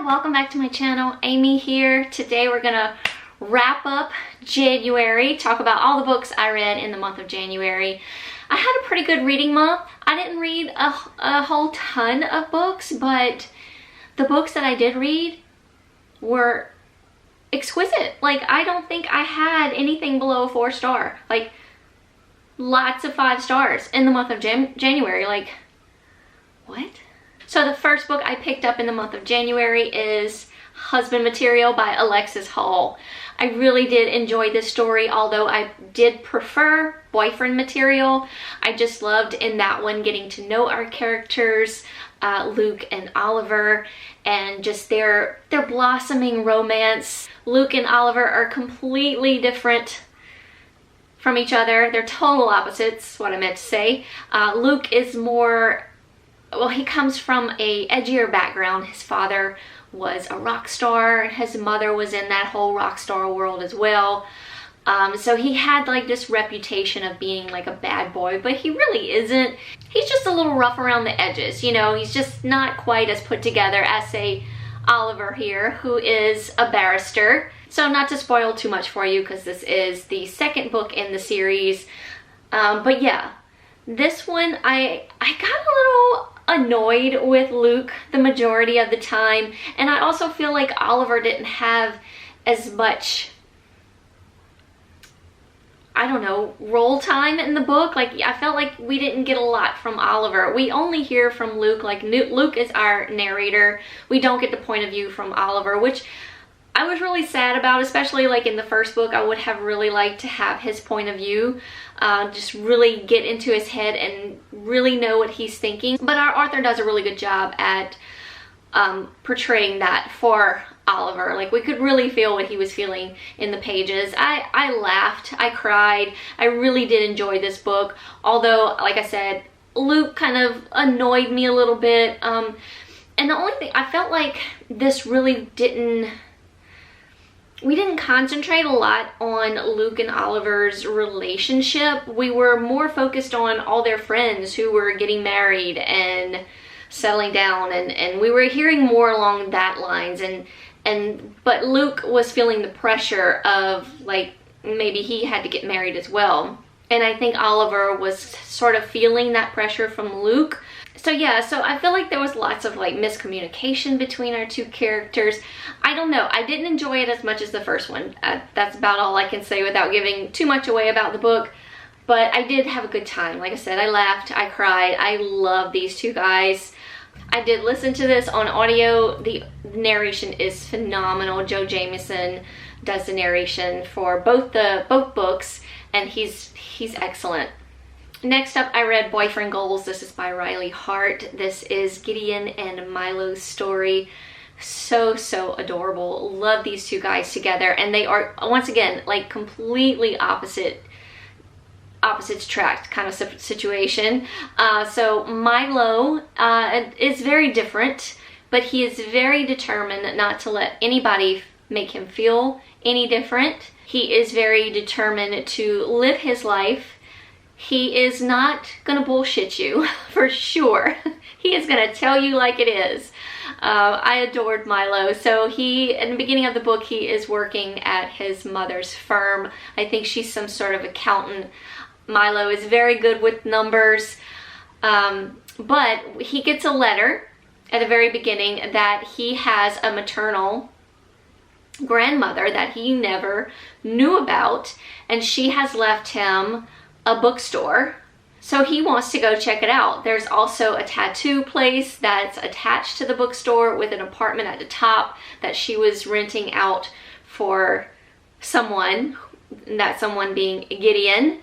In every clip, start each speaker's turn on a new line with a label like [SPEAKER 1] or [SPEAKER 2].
[SPEAKER 1] welcome back to my channel. Amy here. Today we're gonna wrap up January, talk about all the books I read in the month of January. I had a pretty good reading month. I didn't read a whole ton of books, but the books that I did read were exquisite. Like, I don't think I had anything below a 4-star. Like, lots of 5 stars in the month of January. Like, what? So the first book I picked up in the month of January is Husband Material by Alexis Hall. I really did enjoy this story, although I did prefer Boyfriend Material. I just loved in that one getting to know our characters, Luke and Oliver, and just their blossoming romance. Luke and Oliver are completely different from each other. They're total opposites, what I meant to say. Luke is more, well, he comes from a edgier background. His father was a rock star. His mother was in that whole rock star world as well. So he had like this reputation of being like a bad boy, but he really isn't. He's just a little rough around the edges, you know. He's just not quite as put together as, say, Oliver here, who is a barrister. So not to spoil too much for you, because this is the second book in the series. But yeah, this one, I got a little annoyed with Luke the majority of the time, and I also feel like Oliver didn't have as much, I don't know, role time in the book. Like, I felt like we didn't get a lot from Oliver. We only hear from Luke. Like, Luke is our narrator. We don't get the point of view from Oliver, which I was really sad about, especially like in the first book. I would have really liked to have his point of view, just really get into his head and really know what he's thinking. But our author does a really good job at portraying that for Oliver. Like, we could really feel what he was feeling in the pages. I laughed, I cried. I really did enjoy this book, although, like I said, Luke kind of annoyed me a little bit. And the only thing, I felt like this really we didn't concentrate a lot on Luke and Oliver's relationship. We were more focused on all their friends who were getting married and settling down, and we were hearing more along that lines, but Luke was feeling the pressure of, like, maybe he had to get married as well. And I think Oliver was sort of feeling that pressure from Luke. So yeah, so I feel like there was lots of like miscommunication between our two characters. I don't know, I didn't enjoy it as much as the first one. That's about all I can say without giving too much away about the book. But I did have a good time. Like I said, I laughed, I cried. I love these two guys. I did listen to this on audio. The narration is phenomenal. Joe Jamieson does the narration for both books, and he's excellent. Next up, I read Boyfriend Goals. This is by Riley Hart. This is Gideon and Milo's story. So adorable. Love these two guys together, and they are, once again, like completely opposites attract kind of situation. So Milo is very different, but he is very determined not to let anybody make him feel any different. He is very determined to live his life. He is not gonna bullshit you, for sure. He is gonna tell you like it is. I adored Milo. So in the beginning of the book, he is working at his mother's firm. I think she's some sort of accountant. Milo is very good with numbers, but he gets a letter at the very beginning that he has a maternal grandmother that he never knew about, and she has left him a bookstore. So he wants to go check it out. There's also a tattoo place that's attached to the bookstore with an apartment at the top that she was renting out for someone, that someone being Gideon.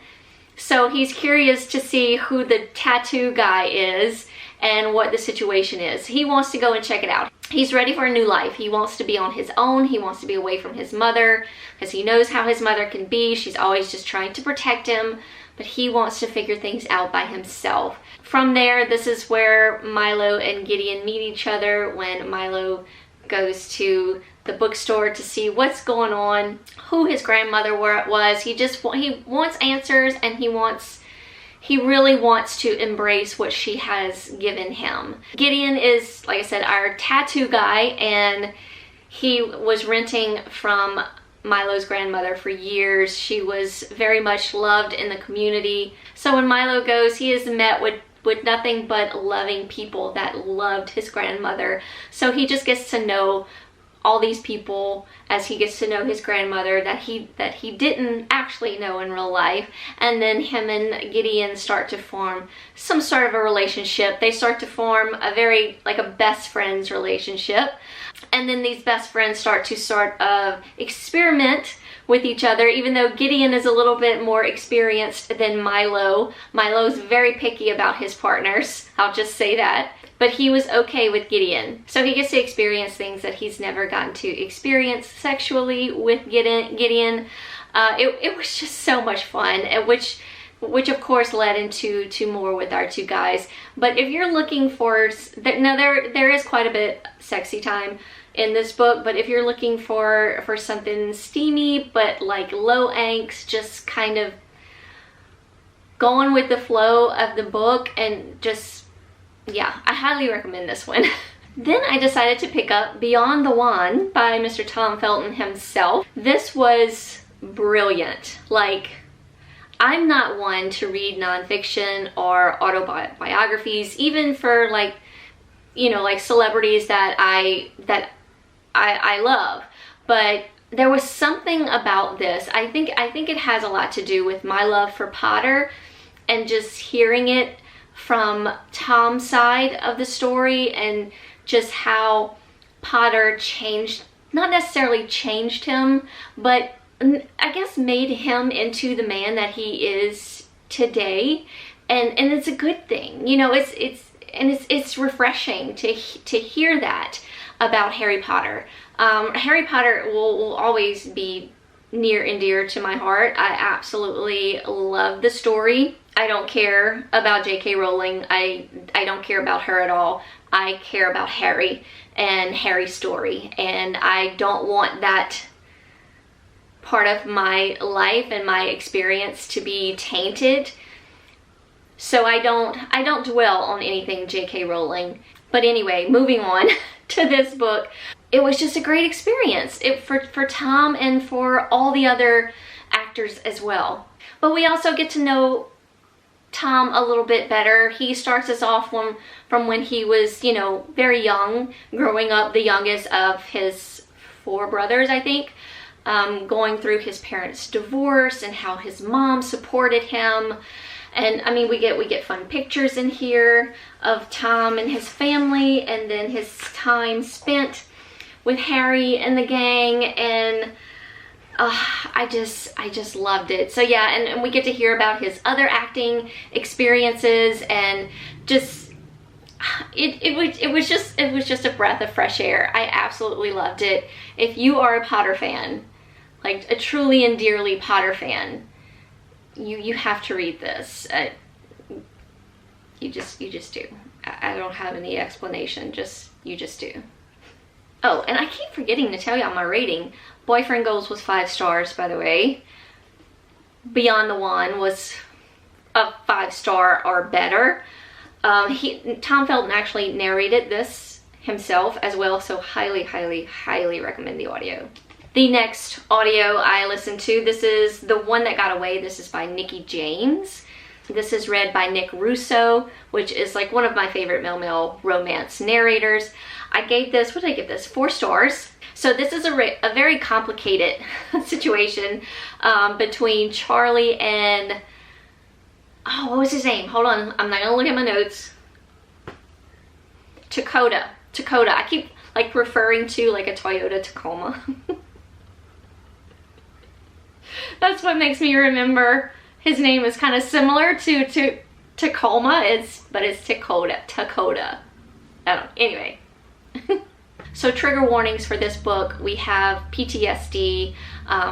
[SPEAKER 1] So he's curious to see who the tattoo guy is and what the situation is. He wants to go and check it out. He's ready for a new life. He wants to be on his own. He wants to be away from his mother because he knows how his mother can be. She's always just trying to protect him, but he wants to figure things out by himself. From there, this is where Milo and Gideon meet each other, when Milo goes to the bookstore to see what's going on, who his grandmother was. He wants answers, and he wants he really wants to embrace what she has given him. Gideon is, like I said, our tattoo guy, and he was renting from Milo's grandmother for years. She was very much loved in the community. So when Milo goes, he is met with nothing but loving people that loved his grandmother. So he just gets to know all these people as he gets to know his grandmother that he didn't actually know in real life. And then him and Gideon start to form some sort of a relationship. They start to form a very, like, a best friends relationship. And then these best friends start to experiment with each other, even though Gideon is a little bit more experienced than Milo. Milo's very picky about his partners, I'll just say that. But he was okay with Gideon. So he gets to experience things that he's never gotten to experience sexually with Gideon. It was just so much fun, which of course led into more with our two guys. But if you're looking for, there is quite a bit sexy time in this book, but if you're looking for something steamy but like low angst, just kind of going with the flow of the book, and just, yeah, I highly recommend this one. Then I decided to pick up Beyond the Wand by Mr. Tom Felton himself. This was brilliant. Like, I'm not one to read nonfiction or autobiographies, even for, like, you know, like celebrities that I love. But there was something about this. I think it has a lot to do with my love for Potter, and just hearing it from Tom's side of the story, and just how Potter changed, not necessarily changed him, but I guess made him into the man that he is today. And it's a good thing, you know. It's refreshing to hear that about Harry Potter. Harry Potter will always be near and dear to my heart. I absolutely love the story. I don't care about J.K. Rowling. I don't care about her at all. I care about Harry and Harry's story, and I don't want that part of my life and my experience to be tainted. So I don't dwell on anything J.K. Rowling. But anyway, moving on to this book. It was just a great experience for Tom and for all the other actors as well. But we also get to know Tom a little bit better. He starts us off from when he was, you know, very young, growing up the youngest of his 4 brothers, I think, going through his parents' divorce and how his mom supported him. And I mean, we get fun pictures in here of Tom and his family, and then his time spent with Harry and the gang, and I just loved it. So yeah, and we get to hear about his other acting experiences, and just it was just a breath of fresh air. I absolutely loved it. If you are a Potter fan, like a truly and dearly Potter fan, you have to read this. You just do. I don't have any explanation. You just do. Oh, and I keep forgetting to tell y'all my rating. Boyfriend Goals was 5 stars, by the way. Beyond the Wand was a 5-star or better. Tom Felton actually narrated this himself as well, so highly, highly, highly recommend the audio. The next audio I listened to, this is The One That Got Away. This is by Nikki James. This is read by Nick Russo, which is like one of my favorite male romance narrators. I gave this, what did I give this? 4 stars. So this is a very complicated situation between Charlie and, oh, what was his name? Hold on, I'm not gonna look at my notes. Dakota. I keep like referring to like a Toyota Tacoma. That's what makes me remember his name is kind of similar to Tacoma, but it's Dakota. I don't know. Anyway. So trigger warnings for this book: we have PTSD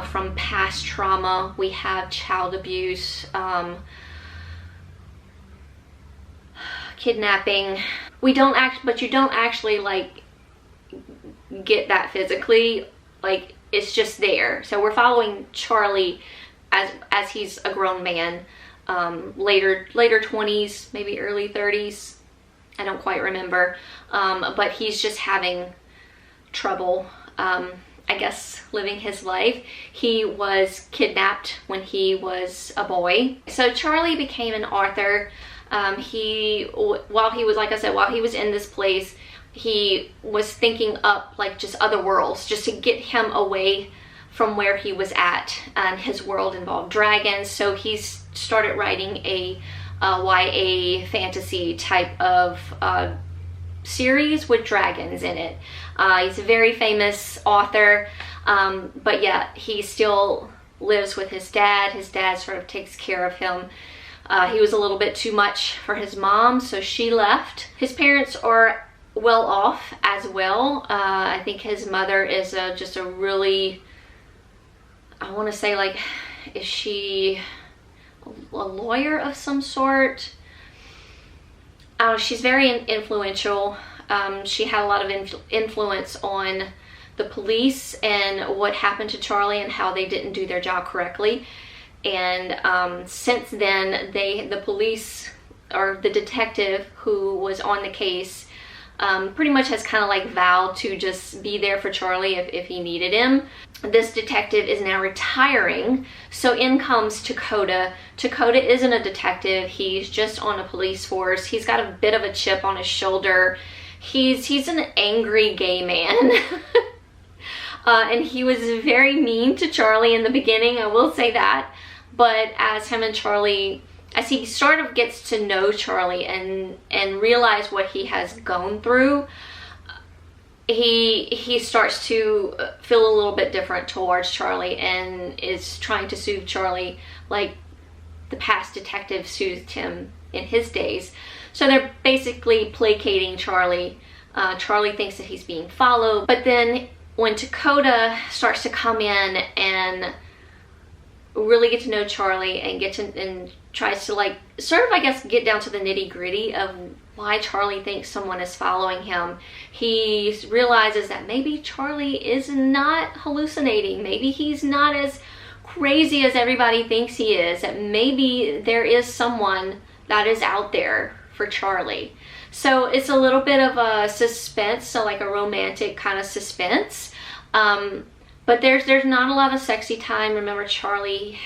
[SPEAKER 1] from past trauma, we have child abuse, kidnapping. You don't actually like get that physically, like it's just there. So we're following Charlie as he's a grown man, later 20s, maybe early 30s. I don't quite remember. But he's just having trouble, I guess, living his life. He was kidnapped when he was a boy. So Charlie became an author. While he was, like I said, while he was in this place, he was thinking up like just other worlds, just to get him away from where he was at. And his world involved dragons, so he started writing a YA fantasy type of series with dragons in it. He's a very famous author, but yeah, he still lives with his dad. His dad sort of takes care of him. He was a little bit too much for his mom, so she left. His parents are well off as well. I think his mother is just a really, I want to say, like, is she a lawyer of some sort? She's very influential. She had a lot of influence on the police and what happened to Charlie and how they didn't do their job correctly. And since then, the police, or the detective who was on the case, pretty much has kind of like vowed to just be there for Charlie if he needed him. This detective is now retiring, so in comes Dakota. Dakota isn't a detective, he's just on a police force. He's got a bit of a chip on his shoulder. He's an angry gay man. And he was very mean to Charlie in the beginning, I will say that. But as he sort of gets to know Charlie and realize what he has gone through, he starts to feel a little bit different towards Charlie and is trying to soothe Charlie like the past detective soothed him in his days. So they're basically placating Charlie. Charlie thinks that he's being followed, but then when Dakota starts to come in and really get to know Charlie and tries to, like, sort of, I guess, get down to the nitty-gritty of why Charlie thinks someone is following him, he realizes that maybe Charlie is not hallucinating. Maybe he's not as crazy as everybody thinks he is. That maybe there is someone that is out there for Charlie. So it's a little bit of a suspense, so like a romantic kind of suspense. But there's not a lot of sexy time. Remember, Charlie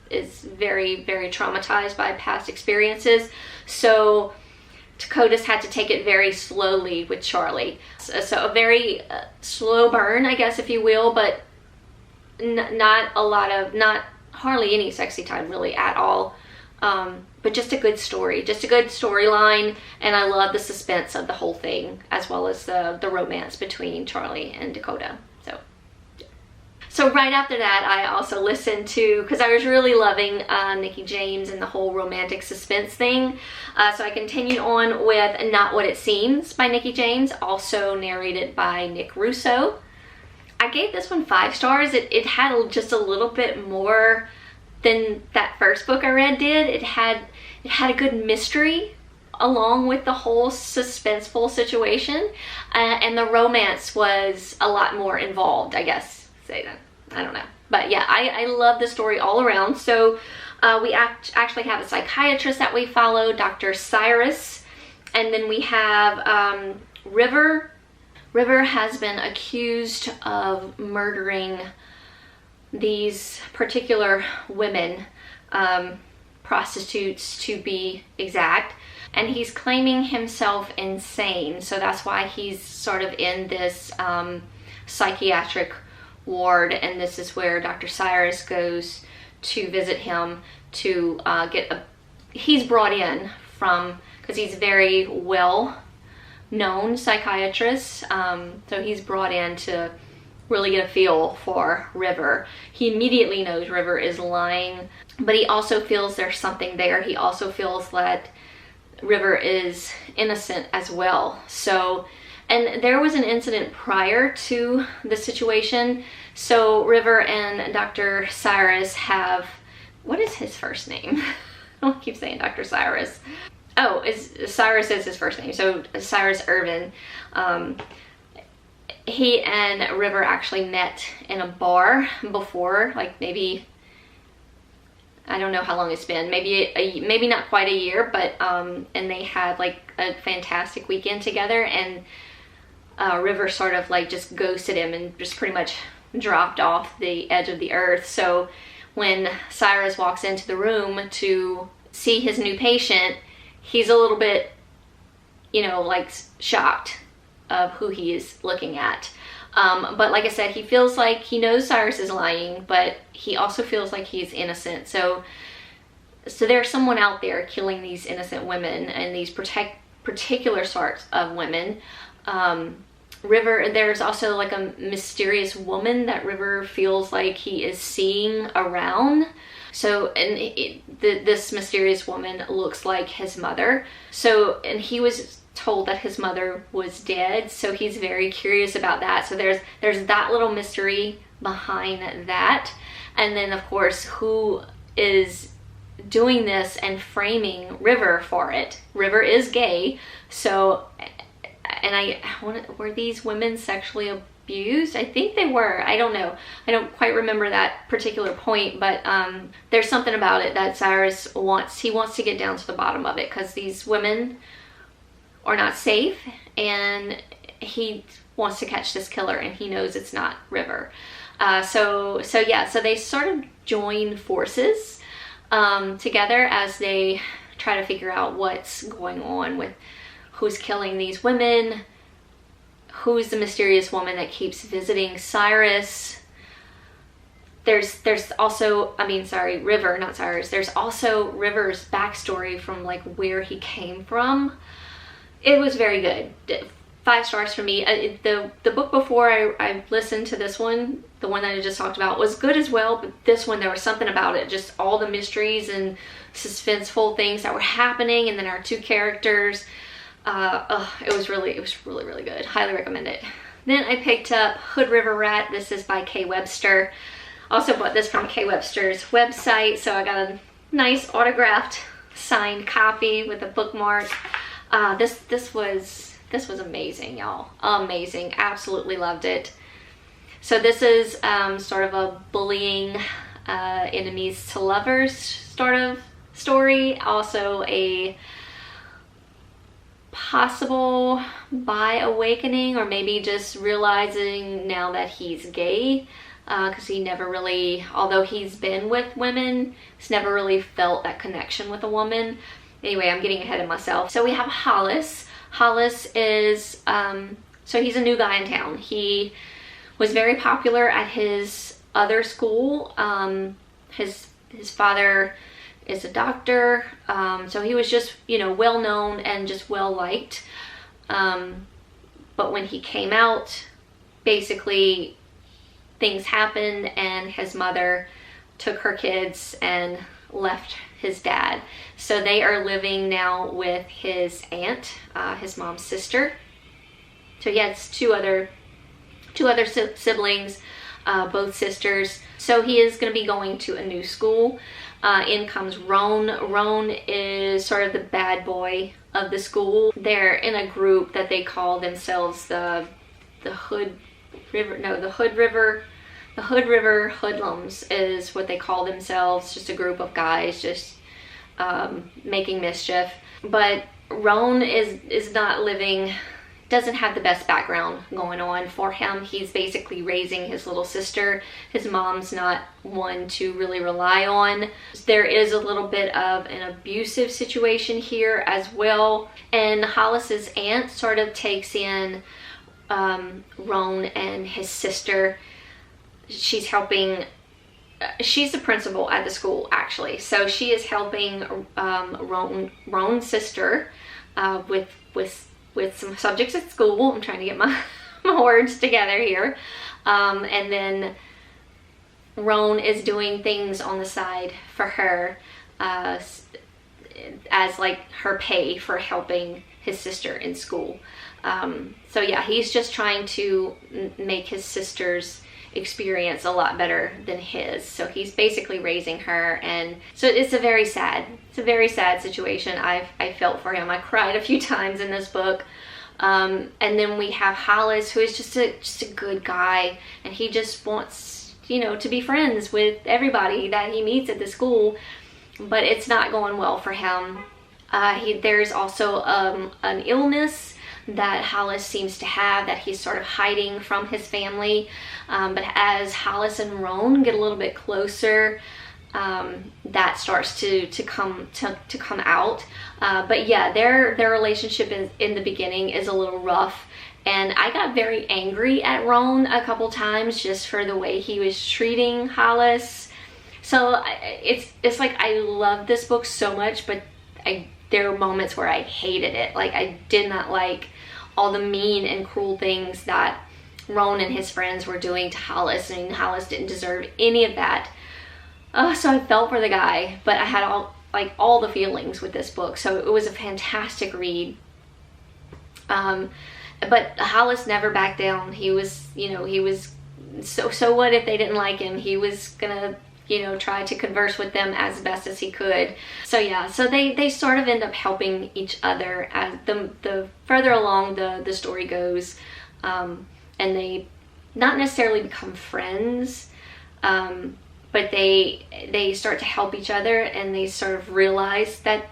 [SPEAKER 1] is very, very traumatized by past experiences. So Dakota's had to take it very slowly with Charlie. So a very slow burn, I guess, if you will, but not hardly any sexy time really at all. But just a good story, just a good storyline, and I love the suspense of the whole thing, as well as the romance between Charlie and Dakota. So right after that, I also listened to, because I was really loving Nikki James and the whole romantic suspense thing. So I continued on with Not What It Seems by Nikki James, also narrated by Nick Russo. I gave this one 5 stars. It had just a little bit more than that first book I read did. It had a good mystery along with the whole suspenseful situation, and the romance was a lot more involved, I guess. Say that, I don't know, but yeah, I love the story all around. So we actually have a psychiatrist that we follow, Dr. Cyrus, and then we have River. River has been accused of murdering these particular women, prostitutes to be exact, and he's claiming himself insane. So that's why he's sort of in this psychiatric ward, and this is where Dr. Cyrus goes to visit him to he's brought in from, because he's a very well known psychiatrist, so he's brought in to really get a feel for River. He immediately knows River is lying, but he also feels there's something there. He also feels that River is innocent as well. So, and there was an incident prior to the situation. So River and Dr. Cyrus have, what is his first name? I keep saying Dr. Cyrus. Oh, Cyrus is his first name. So Cyrus Irvin. He and River actually met in a bar before, like maybe, I don't know how long it's been, maybe not quite a year, but and they had like a fantastic weekend together, and River sort of like just ghosted him and just pretty much dropped off the edge of the earth. So when Cyrus walks into the room to see his new patient, he's a little bit, you know, like shocked of who he is looking at. But like I said, he feels like he knows Cyrus is lying, but he also feels like he's innocent. So there's someone out there killing these innocent women and these particular sorts of women. River, there's also like a mysterious woman that River feels like he is seeing around. So, and this mysterious woman looks like his mother. So, and he was told that his mother was dead, so he's very curious about that. So there's that little mystery behind that. And then of course, who is doing this and framing River for it? River is gay, so, and were these women sexually abused? I think they were. I don't know. I don't quite remember that particular point, but there's something about it that Cyrus wants to get down to the bottom of it, because these women are not safe, and he wants to catch this killer, and he knows it's not River. So they sort of join forces together as they try to figure out what's going on with who's killing these women, who's the mysterious woman that keeps visiting Cyrus. There's also, River, not Cyrus. There's also River's backstory from like where he came from. It was very good. 5 stars for me. The book before I listened to this one, the one that I just talked about, was good as well, but this one, there was something about it, just all the mysteries and suspenseful things that were happening, and then our 2 characters. It was really, really good. Highly recommend it. Then I picked up Hood River Rat. This is by Kay Webster. Also bought this from Kay Webster's website, so I got a nice autographed signed copy with a bookmark. This was amazing, y'all. Amazing. Absolutely loved it. So this is sort of a bullying enemies to lovers sort of story. Also a possible bi awakening, or maybe just realizing now that he's gay, because he never really, although he's been with women, he's never really felt that connection with a woman. Anyway, I'm getting ahead of myself. So we have Hollis. Hollis is, so he's a new guy in town. He was very popular at his other school. His father is a doctor, so he was just, you know, well known and just well liked. But when he came out, basically things happened, and his mother took her kids and left his dad. So they are living now with his aunt, his mom's sister. So he has two other siblings, both sisters. So he is going to be going to a new school. In comes Roan. Roan is sort of the bad boy of the school. They're in a group that they call themselves the Hood River Hoodlums is what they call themselves. Just a group of guys just making mischief. But Roan is not living, doesn't have the best background going on for him. He's basically raising his little sister. His mom's not one to really rely on. There is a little bit of an abusive situation here as well. And Hollis's aunt sort of takes in Roan and his sister. She's helping, she's the principal at the school actually. So she is helping Roan's sister with some subjects at school. I'm trying to get my words together here. And then Roan is doing things on the side for her as like her pay for helping his sister in school. So yeah, he's just trying to make his sister's experience a lot better than his. So he's basically raising her, and so it's a very sad situation. I felt for him. I cried a few times in this book. And then we have Hollis, who is just a good guy, and he just wants, you know, to be friends with everybody that he meets at the school, but it's not going well for him. There's also an illness that Hollis seems to have that he's sort of hiding from his family. But as Hollis and Roan get a little bit closer, that starts to come out. But yeah, their relationship in the beginning is a little rough. And I got very angry at Roan a couple times just for the way he was treating Hollis. So it's like I love this book so much, but there were moments where I hated it. Like, I did not like all the mean and cruel things that Roan and his friends were doing to Hollis. I mean, Hollis didn't deserve any of that. So I felt for the guy, but I had all the feelings with this book. So it was a fantastic read. But Hollis never backed down. He was, you know, so what if they didn't like him? He was gonna, you know, try to converse with them as best as he could. So yeah, so they sort of end up helping each other as the further along the story goes. And they not necessarily become friends, but they start to help each other, and they sort of realize that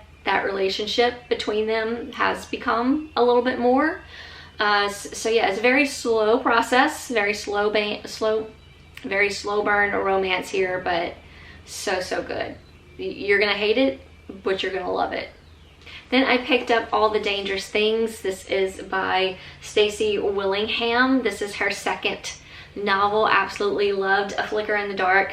[SPEAKER 1] relationship between them has become a little bit more. So yeah, it's a very slow process, very slow burn romance here, but so good. You're gonna hate it, but you're gonna love it. Then I picked up All the Dangerous Things. This is by Stacey Willingham. This is her second novel. Absolutely loved A Flicker in the Dark.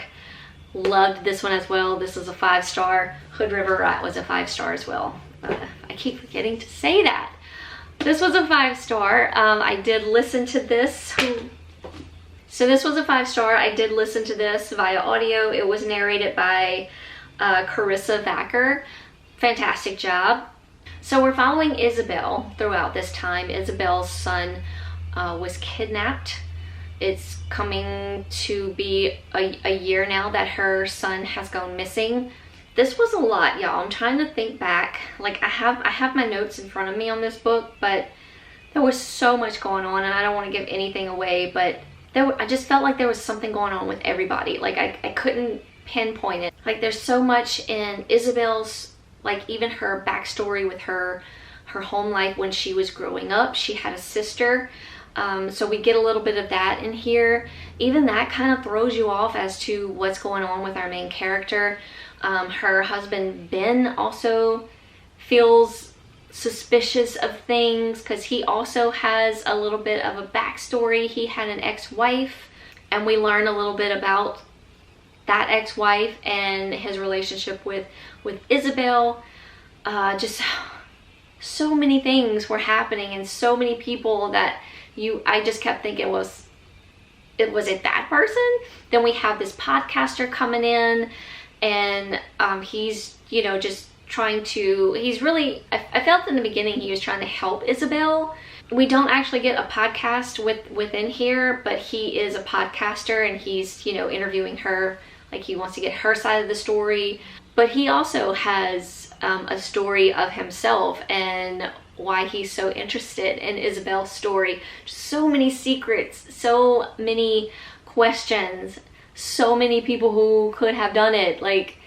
[SPEAKER 1] Loved this one as well. This was a 5-star. Hood River Rat was a 5-star as well. I keep forgetting to say that. This was a 5-star. I did listen to this. So this was a 5-star. I did listen to this via audio. It was narrated by Carissa Vacker. Fantastic job. So we're following Isabel throughout this time. Isabel's son was kidnapped. It's coming to be a year now that her son has gone missing. This was a lot, y'all. I'm trying to think back. Like, I have my notes in front of me on this book, but there was so much going on, and I don't want to give anything away, but I just felt like there was something going on with everybody. Like, I couldn't pinpoint it. Like, there's so much in Isabel's, like, even her backstory with her home life when she was growing up. She had a sister. So we get a little bit of that in here. Even that kind of throws you off as to what's going on with our main character. Her husband, Ben, also feels suspicious of things because he also has a little bit of a backstory. He had an ex-wife, and we learn a little bit about that ex-wife and his relationship with Isabel. Just so many things were happening, and so many people that I just kept thinking, was it that person? Then we have this podcaster coming in, and he's, you know, just trying to, he's really, I felt in the beginning he was trying to help Isabel. We don't actually get a podcast within here, but he is a podcaster, and he's, you know, interviewing her, like he wants to get her side of the story. But he also has a story of himself and why he's so interested in Isabel's story. So many secrets, so many questions, so many people who could have done it. Like,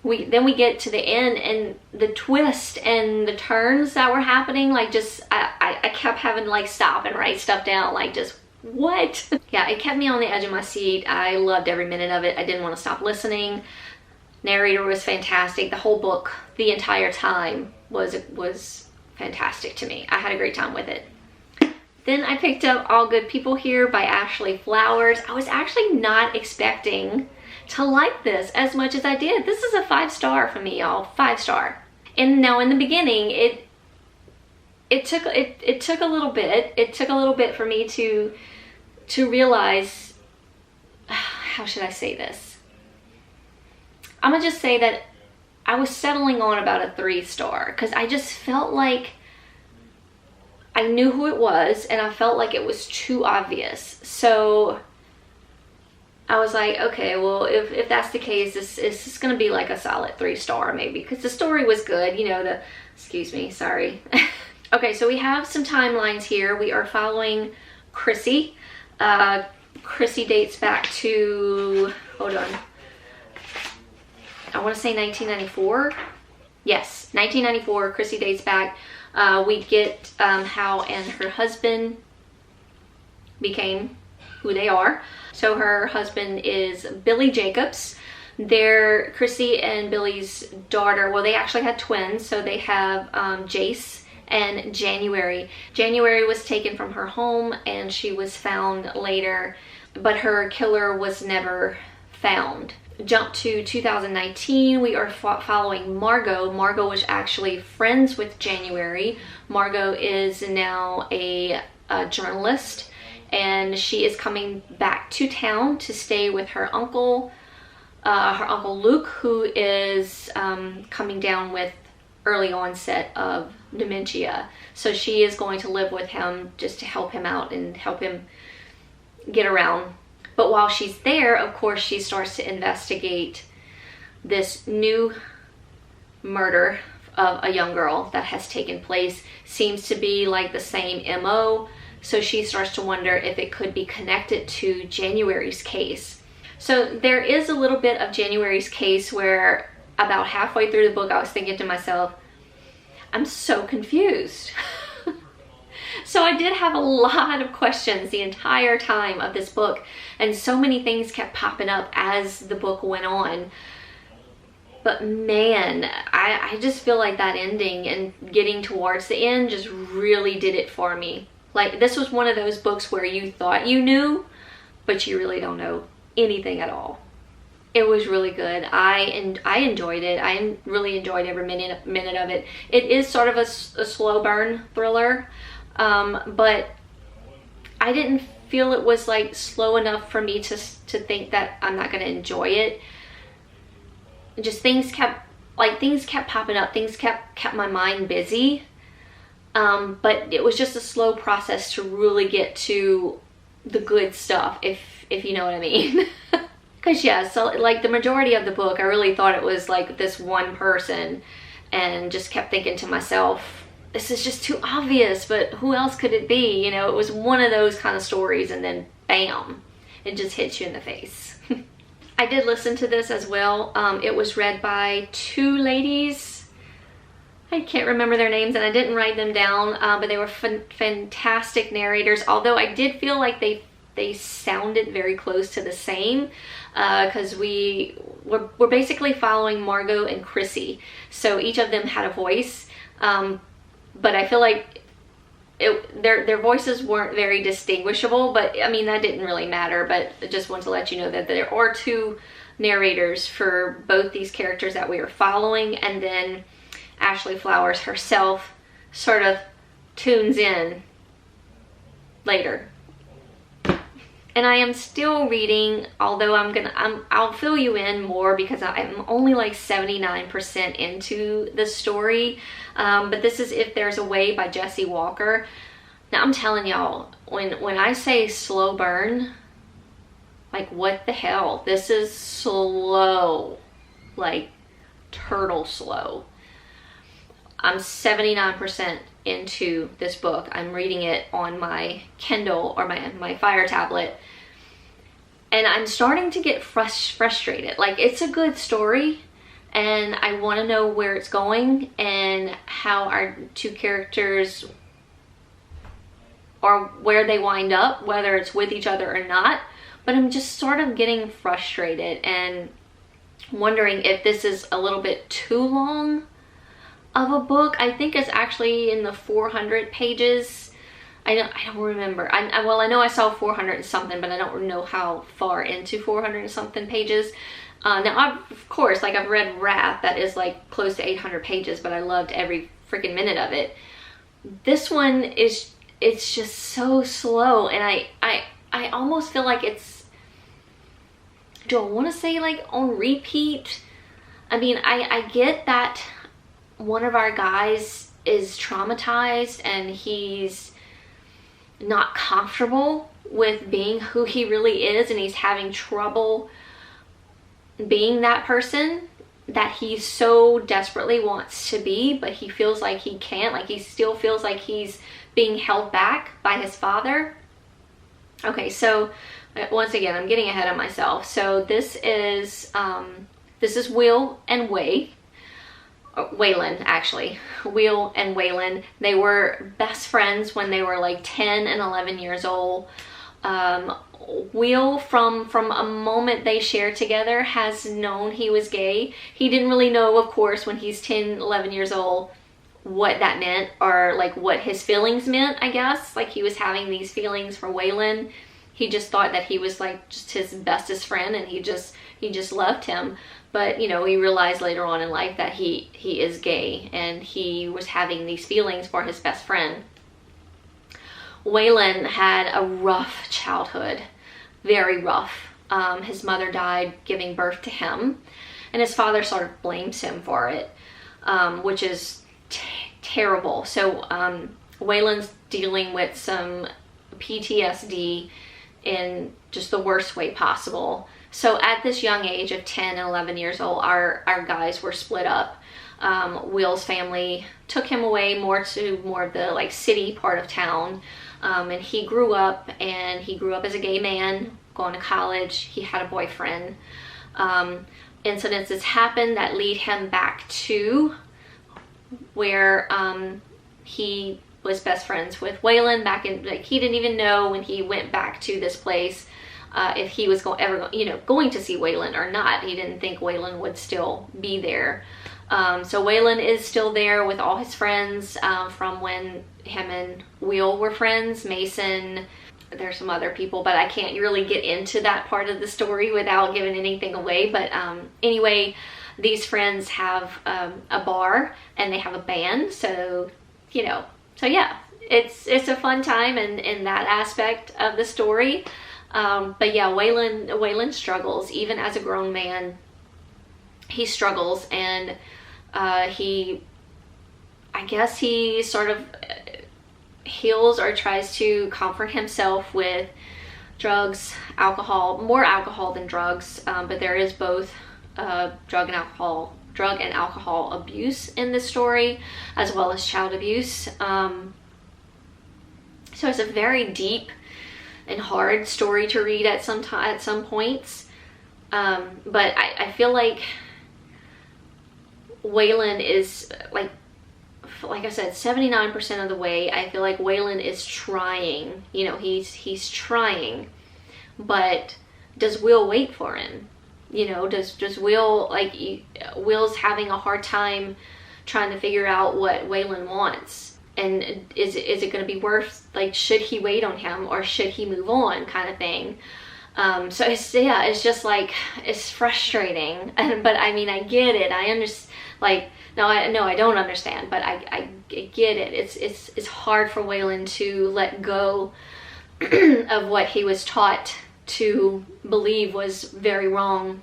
[SPEAKER 1] then we get to the end, and the twist and the turns that were happening, like, just I kept having to, like, stop and write stuff down, like, just what? Yeah, it kept me on the edge of my seat. I loved every minute of it. I didn't want to stop listening. Narrator was fantastic. The whole book, the entire time, was fantastic to me. I had a great time with it. Then I picked up All Good People Here by Ashley Flowers. I was actually not expecting to like this as much as I did. This is a 5-star for me, y'all. 5-star. And now in the beginning, it took a little bit. It took a little bit for me to realize, how should I say this? I'm gonna just say that I was settling on about a 3-star because I just felt like I knew who it was, and I felt like it was too obvious. So I was like, okay, well, if that's the case, this is gonna be like a solid 3-star maybe, because the story was good, you know, excuse me, sorry. Okay, so we have some timelines here. We are following Chrissy. Chrissy dates back to, hold on, I want to say 1994. Yes, 1994, Chrissy dates back. We get how and her husband became who they are. So her husband is Billy Jacobs. They're Chrissy and Billy's daughter. Well, they actually had twins, so they have Jace and January. January was taken from her home and she was found later, but her killer was never found. Jump to 2019, we are following Margot. Margot was actually friends with January. Margot is now a journalist, and she is coming back to town to stay with her uncle Luke, who is coming down with early onset of dementia. So she is going to live with him just to help him out and help him get around. But while she's there, of course, she starts to investigate this new murder of a young girl that has taken place. Seems to be like the same MO. So she starts to wonder if it could be connected to January's case. So there is a little bit of January's case where about halfway through the book, I was thinking to myself, I'm so confused. So I did have a lot of questions the entire time of this book, and so many things kept popping up as the book went on. But man, I just feel like that ending and getting towards the end just really did it for me. Like, this was one of those books where you thought you knew, but you really don't know anything at all. It was really good. I enjoyed it. I really enjoyed every minute of it. It is sort of a slow burn thriller, but I didn't feel it was like slow enough for me to think that I'm not going to enjoy it. Just things kept popping up. Things kept my mind busy. But it was just a slow process to really get to the good stuff, if you know what I mean. Because yeah, so like the majority of the book, I really thought it was like this one person, and just kept thinking to myself, this is just too obvious, but who else could it be? You know, it was one of those kind of stories, and then bam, it just hits you in the face. I did listen to this as well. It was read by two ladies. I can't remember their names, and I didn't write them down, but they were fantastic narrators, although I did feel like they sounded very close to the same, because we're basically following Margot and Chrissy, so each of them had a voice, but I feel like their voices weren't very distinguishable, but I mean, that didn't really matter. But I just want to let you know that there are two narrators for both these characters that we are following, and then Ashley Flowers herself sort of tunes in later. And I am still reading, although I'll fill you in more because I'm only like 79% into the story. But this is If There's a Way by Jessie Walker. Now I'm telling y'all, when I say slow burn, like what the hell? This is slow, like turtle slow. I'm 79% into this book. I'm reading it on my Kindle or my Fire tablet, and I'm starting to get frustrated. Like, it's a good story, and I want to know where it's going and how our two characters, or where they wind up, whether it's with each other or not. But I'm just sort of getting frustrated and wondering if this is a little bit too long of a book. I think it's actually in the 400 pages. I don't remember. Well, I know I saw 400 and something, but I don't know how far into 400 and something pages. Now, of course, like, I've read Wrath, that is like close to 800 pages, but I loved every freaking minute of it. This one it's just so slow, and I almost feel like it's, do I want to say like on repeat? I mean, I get that one of our guys is traumatized and he's not comfortable with being who he really is, and he's having trouble being that person that he so desperately wants to be, but he feels like he can't. Like, he still feels like he's being held back by his father. Okay, so once again, I'm getting ahead of myself. So this is Will and Waylon, actually. Will and Waylon. They were best friends when they were like 10 and 11 years old. Will, from a moment they shared together, has known he was gay. He didn't really know, of course, when he's 10, 11 years old, what that meant, or like what his feelings meant, I guess. Like he was having these feelings for Waylon. He just thought that he was like just his bestest friend, and he just loved him. But, you know, he realized later on in life that he is gay, and he was having these feelings for his best friend. Waylon had a rough childhood, very rough. His mother died giving birth to him, and his father sort of blames him for it, which is terrible. So Waylon's dealing with some PTSD in just the worst way possible. So at this young age of 10 and 11 years old, our guys were split up. Will's family took him away more of the like city part of town. And he grew up as a gay man, going to college. He had a boyfriend. Incidences happened that lead him back to where he was best friends with Waylon back in, like, he didn't even know when he went back to this place if he was going to see Waylon or not. He didn't think Waylon would still be there. So Waylon is still there with all his friends from when him and Will were friends. Mason, there's some other people, but I can't really get into that part of the story without giving anything away. But anyway, these friends have a bar and they have a band. So, yeah, it's a fun time in that aspect of the story. But yeah, Waylon struggles. Even as a grown man, he struggles, and I guess he sort of heals or tries to comfort himself with drugs, alcohol, more alcohol than drugs, but there is both drug and alcohol abuse in this story, as well as child abuse. So it's a very deep and hard story to read at some points, but I feel like Waylon is like I said, 79% of the way. I feel like Waylon is trying. He's trying, but does Will wait for him? Does Will, Will's having a hard time trying to figure out what Waylon wants, and is it going to be worth, should he wait on him or should he move on, kind of thing. So it's just like, it's frustrating, but I mean, I get it. I understand. No, I don't understand, but I get it. It's hard for Waylon to let go of what he was taught to believe was very wrong.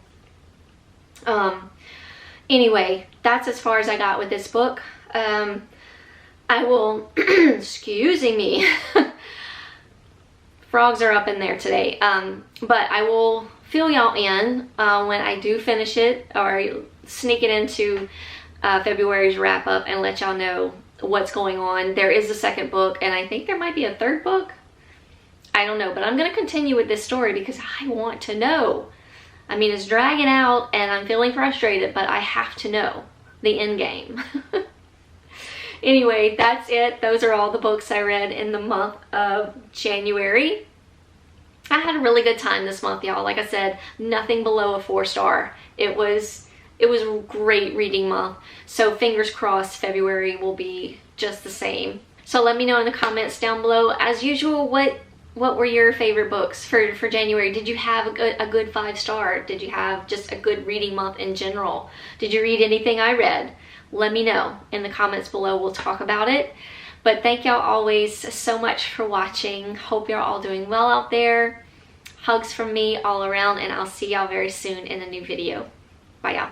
[SPEAKER 1] Anyway, that's as far as I got with this book. I will, excusing me, frogs are up in there today, but I will fill y'all in when I do finish it, or sneak it into February's wrap up, and let y'all know what's going on. There is a second book, and I think there might be a third book. I don't know, but I'm going to continue with this story because I want to know. I mean, it's dragging out and I'm feeling frustrated, but I have to know the end game. Anyway, that's it. Those are all the books I read in the month of January. I had a really good time this month, y'all. Like I said, nothing below a 4-star. It was a great reading month. So fingers crossed February will be just the same. So let me know in the comments down below. As usual, what were your favorite books for January? Did you have a good 5-star? Did you have just a good reading month in general? Did you read anything I read? Let me know in the comments below. We'll talk about it. But thank y'all always so much for watching. Hope y'all all doing well out there. Hugs from me all around, and I'll see y'all very soon in a new video. Bye, y'all.